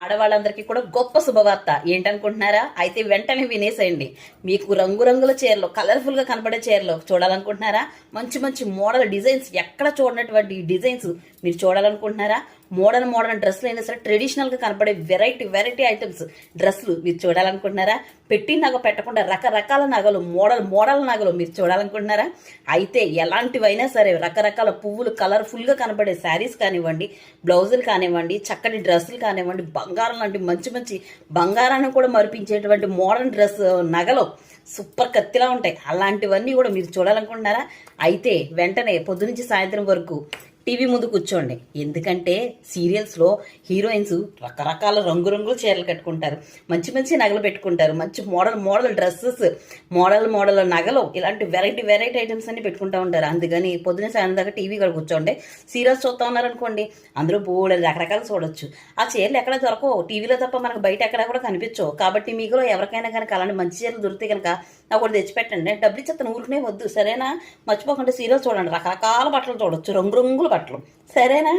ఆడవాళ్ళందరికీ కూడా గొప్ప శుభవార్త ఏంటనుకుంటున్నారా? అయితే వెంటనే వినేసేయండి. మీకు రంగురంగుల చీరలు, కలర్ఫుల్గా కనపడే చీరలు చూడాలనుకుంటున్నారా? మంచి మంచి మోడల్ డిజైన్స్, ఎక్కడ చూడనటువంటి డిజైన్స్ మీరు చూడాలనుకుంటున్నారా? మోడర్న్ డ్రెస్సులు అయినా సరే ట్రెడిషనల్గా కనపడే వెరైటీ ఐటమ్స్ డ్రెస్సులు మీరు చూడాలనుకుంటున్నారా? పెట్టి నగ పెట్టకుండా రకరకాల నగలు, మోడల్ నగలు మీరు చూడాలనుకుంటున్నారా? అయితే ఎలాంటివైనా సరే రకరకాల పువ్వులు కలర్ఫుల్గా కనపడే శారీస్ కానివ్వండి, బ్లౌజులు కానివ్వండి, చక్కటి డ్రెస్సులు కానివ్వండి, బంగారం లాంటి మంచి బంగారాన్ని కూడా మరిపించేటువంటి మోడర్న్ డ్రెస్ నగలు సూపర్ కత్తిలా ఉంటాయి. అలాంటివన్నీ కూడా మీరు చూడాలనుకుంటున్నారా? అయితే వెంటనే పొద్దునుంచి సాయంత్రం వరకు టీవీ ముందు కూర్చోండి. ఎందుకంటే సీరియల్స్లో హీరోయిన్స్ రకరకాల రంగురంగుల చీరలు కట్టుకుంటారు, మంచి నగలు పెట్టుకుంటారు, మంచి మోడల్ డ్రెస్సెస్, మోడల్ నగలు, ఇలాంటి వెరైటీ ఐటమ్స్ అన్ని పెట్టుకుంటూ ఉంటారు. అందుకని పొద్దున సాయంత్రం దాకా టీవీ కూడా కూర్చోండి. సీరియల్స్ చూస్తూ ఉన్నారనుకోండి, అందులో బోల్డ్ రకరకాలు చూడొచ్చు. ఆ చీరలు ఎక్కడ దొరకవు, టీవీలో తప్ప మనకు బయట ఎక్కడ కూడా కనిపించవు. కాబట్టి మీలో ఎవరికైనా కనుక అలాంటి మంచి చీరలు దొరికితే కనుక నాకు ఒకటి తెచ్చిపెట్టండి, నేను డబ్బులు ఇచ్చేస్తాను, ఊరికనే వద్దు, సరేనా? మర్చిపోకుండా సీరియల్ చూడండి, రకరకాల బట్టలు చూడొచ్చు, రంగురంగుల బట్టలు, సరేనా?